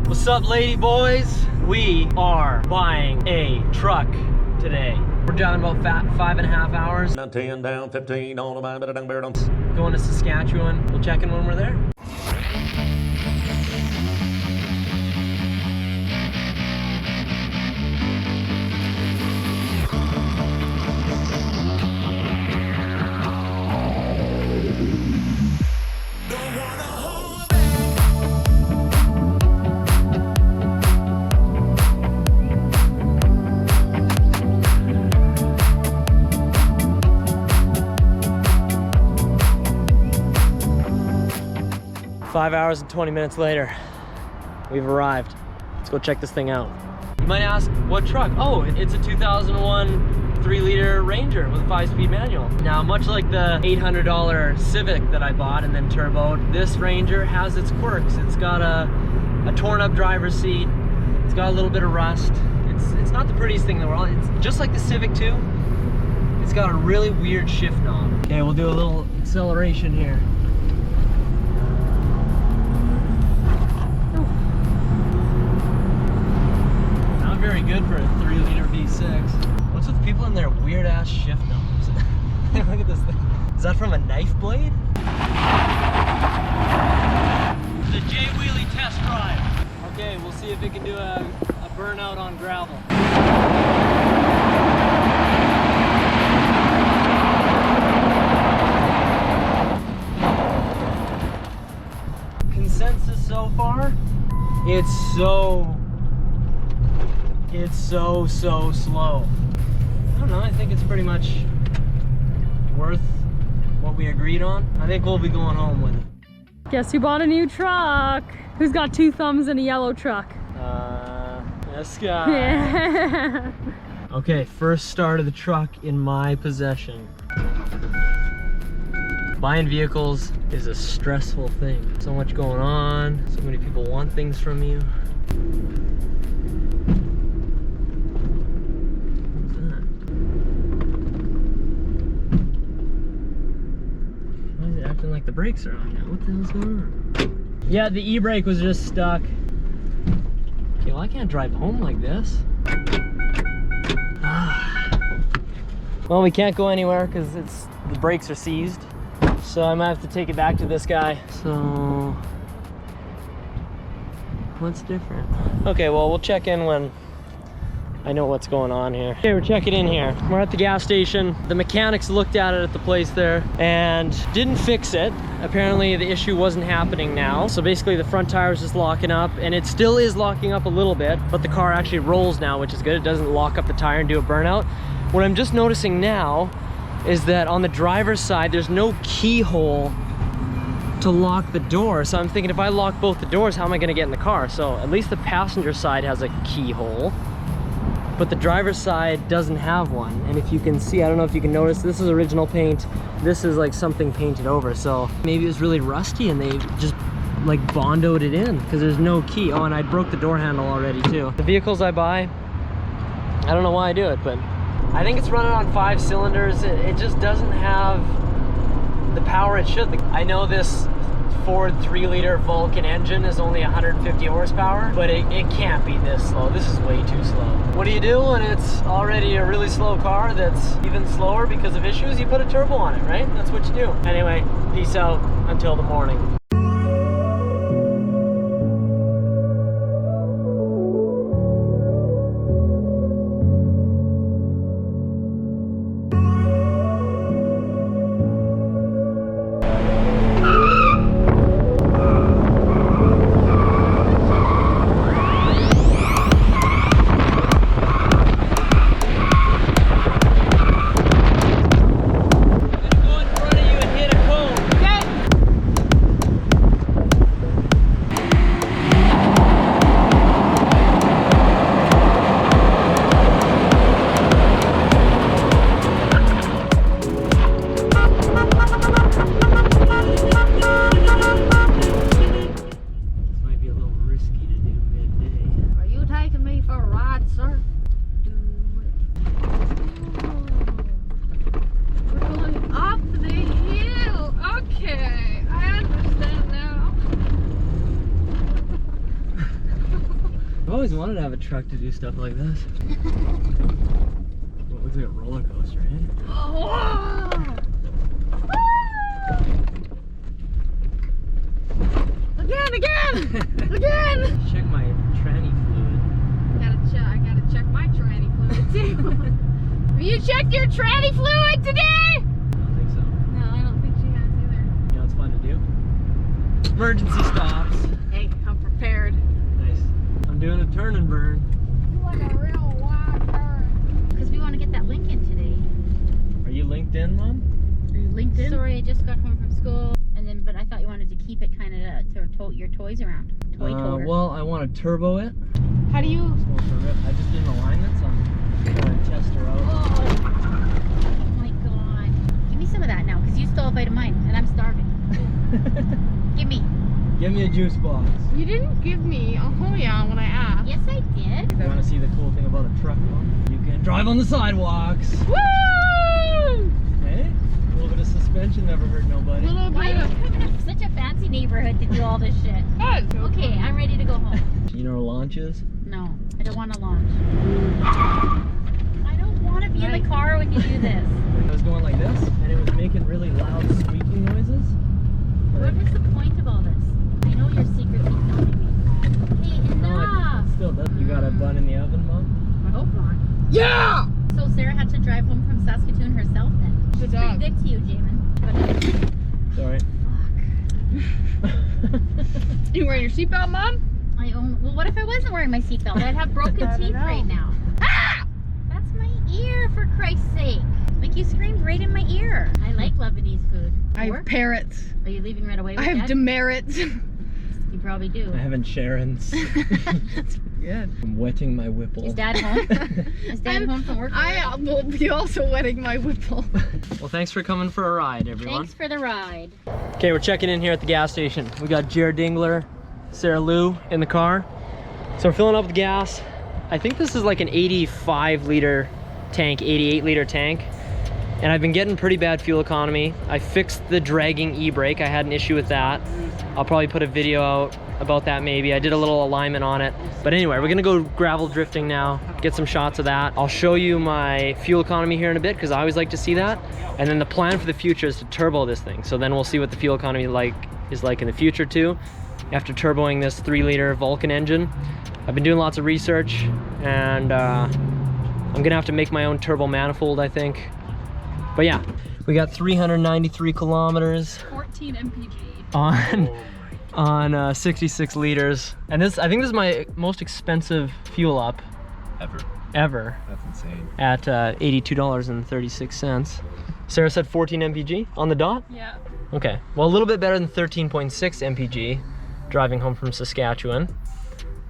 What's up, lady boys? We are buying a truck today. We're driving about 5.5 hours. 10 down, 15 on the Going to Saskatchewan. We'll check in when we're there. Five hours and 20 minutes later, we've arrived. Let's go check this thing out. You might ask, what truck? Oh, it's a 2001 3-liter Ranger with a 5-speed manual. Now, much like the $800 Civic that I bought and then turboed, this Ranger has its quirks. It's got a torn up driver's seat. It's got a little bit of rust. It's not the prettiest thing in the world. It's just like the Civic too. It's got a really weird shift knob. Okay, we'll do a little acceleration here. Very good for a 3-liter V6. What's with people in their weird ass shift knobs? Look at this thing. Is that from a knife blade? The J-Wheelie test drive. Okay, we'll see if it can do a burnout on gravel. Consensus so far, it's so slow. I don't know, I think it's pretty much worth what we agreed on. I think we'll be going home with it. Guess who bought a new truck? Who's got 2 thumbs in a yellow truck? This guy. Yeah. Okay, first start of the truck in my possession. Buying vehicles is a stressful thing. So much going on, so many people want things from you. Like the brakes are on now. What the hell's going on? Yeah, the e-brake was just stuck. Okay, well I can't drive home like this. Well, we can't go anywhere because the brakes are seized. So I might have to take it back to this guy. So what's different? Okay, well we'll check in when I know what's going on here. Okay, we're checking in here. We're at the gas station. The mechanics looked at it at the place there and didn't fix it. Apparently the issue wasn't happening now. So basically the front tire is just locking up, and it still is locking up a little bit, but the car actually rolls now, which is good. It doesn't lock up the tire and do a burnout. What I'm just noticing now is that on the driver's side, there's no keyhole to lock the door. So I'm thinking, if I lock both the doors, how am I gonna get in the car? So at least the passenger side has a keyhole, but the driver's side doesn't have one. And if you can see, I don't know if you can notice, this is original paint. This is like something painted over. So maybe it was really rusty and they just like bondoed it in because there's no key. Oh, and I broke the door handle already too. The vehicles I buy, I don't know why I do it, but I think it's running on 5 cylinders. It just doesn't have the power it should. I know this Ford 3-liter Vulcan engine is only 150 horsepower, but it can't be this slow. This is way too slow. What do you do when it's already a really slow car that's even slower because of issues? You put a turbo on it, right? That's what you do. Anyway, peace out until the morning. always wanted to have a truck to do stuff like this. Well, it looks like a roller coaster, eh? Oh, again! Check my tranny fluid. I gotta check my tranny fluid too. Have you checked your tranny fluid today? I don't think so. No, I don't think she has either. You know what's fun to do? Emergency stops. Hey, I'm prepared. Nice. I'm doing a turn and burn. You like a real wide turn. Because we want to get that link in today. Are you linked in, Mom? Are you LinkedIn? Sorry, I just got home from school, and then but I thought you wanted to keep it kind of to tote your toys around. Toy toter. Well, I want to turbo it. How do you? I just did an alignment, so I'm trying to test her out. Oh my god! Give me some of that now, because you stole a bite of mine, and I'm starving. Give me. Give me a juice box. You didn't give me a Hoya when I asked. Yes, I did. You want to see the cool thing about a truck, Mom? You can drive on the sidewalks. Woo! Hey, a little bit of suspension never hurt nobody. Little Why bit are you coming up such a fancy neighborhood to do all this shit? Okay, I'm ready to go home. You know what a launch is? No, I don't want to launch. I don't want to be in the car when you do this. I was going like this, and it was making really loud squeaking noises. What is the point of all this? I know you're secretly filming me. Hey, enough! Still, you got a bun in the oven, Mom? I hope not. Yeah! So Sarah had to drive home from Saskatoon herself then. Good Pretty job. good to you, Jamin. Sorry. You wearing your seatbelt, Mom? Well, what if I wasn't wearing my seatbelt? I'd have broken teeth right now. Ah! That's my ear, for Christ's sake. Like, you screamed right in my ear. I like Lebanese food. I Or- have parrots. Are you leaving right away with I have Dad? demerits. You probably do. I haven't Sharon's. That's good. I'm wetting my whipple. Is Dad home? Is Dad home from work? I will be also wetting my whipple. Well, thanks for coming for a ride, everyone. Thanks for the ride. Okay, we're checking in here at the gas station. We got Jared Dingler, Sarah Lou in the car. So we're filling up with gas. I think this is like an 85 liter tank, 88 liter tank. And I've been getting pretty bad fuel economy. I fixed the dragging e-brake. I had an issue with that. I'll probably put a video out about that maybe. I did a little alignment on it. But anyway, we're gonna go gravel drifting now, get some shots of that. I'll show you my fuel economy here in a bit because I always like to see that. And then the plan for the future is to turbo this thing. So then we'll see what the fuel economy is like in the future too. After turboing this 3 liter Vulcan engine. I've been doing lots of research and I'm gonna have to make my own turbo manifold, I think. But yeah, we got 393 kilometers 14 mpg. on 66 liters. And this, I think this is my most expensive fuel up ever. That's insane. At $82.36. Sarah said 14 mpg on the dot? Yeah. Okay, well a little bit better than 13.6 mpg driving home from Saskatchewan.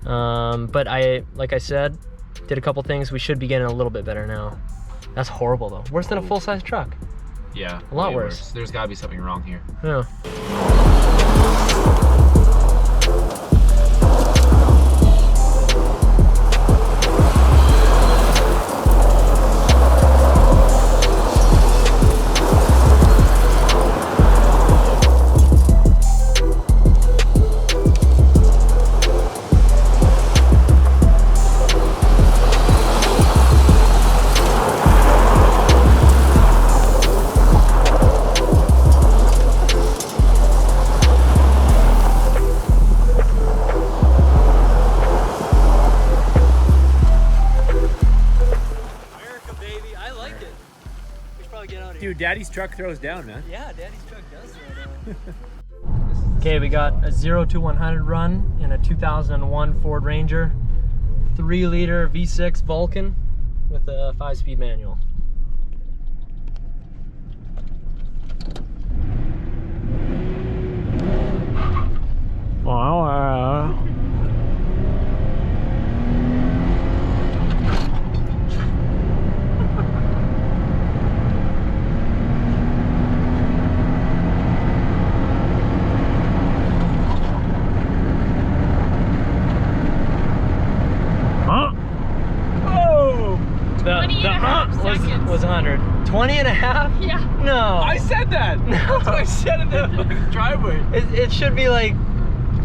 But like I said, did a couple things. We should be getting a little bit better now. That's horrible though. Worse than a full-size truck. Yeah. A lot way worse. There's gotta be something wrong here. Yeah. Dude, Daddy's truck throws down, man. Yeah, Daddy's truck does throw down. Okay, we got a 0 to 100 run in a 2001 Ford Ranger, 3 liter V6 Vulcan with a 5-speed manual. Wow. Was 100. 20 and a half? Yeah. No. I said that. That's what I said in the fucking driveway. It should be like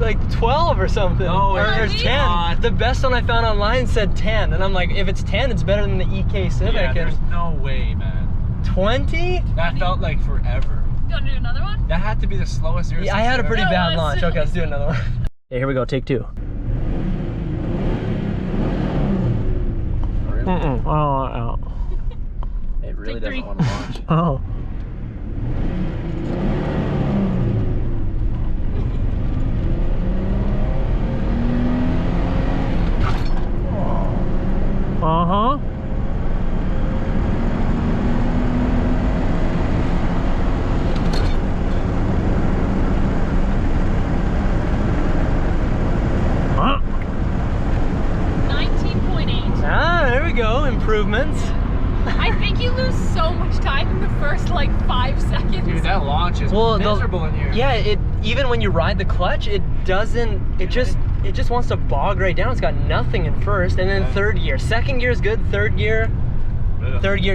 like 12 or something. No, or it's 10. not. The best one I found online said 10, and I'm like, if it's 10, it's better than the EK Civic. Yeah, there's and no way, man. 20? That felt like forever. You want to do another one? That had to be the slowest 0 to Yeah, I 60 had a I've pretty ever- bad was. launch. Okay, let's do another one. Okay, here we go. Take 2. Really? Oh. It really Take 3. doesn't want to launch. Oh. Uh-huh. Huh? 19.8. Ah, there we go. Improvements. I think you lose so much time in the first like 5 seconds. Dude, that launch is miserable in here. Yeah, it even when you ride the clutch, it doesn't. It just wants to bog right down. It's got nothing in first, and then Yeah. third gear. Second gear is good. Third gear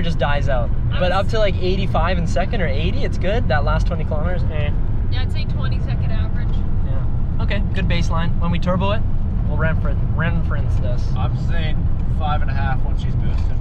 just dies out. But up to like 85 in second or 80, it's good. That last 20 kilometers, eh. Yeah, I'd say 20-second average. Yeah. Okay, good baseline. When we turbo it, we'll reference this. I'm saying 5.5 once she's boosted.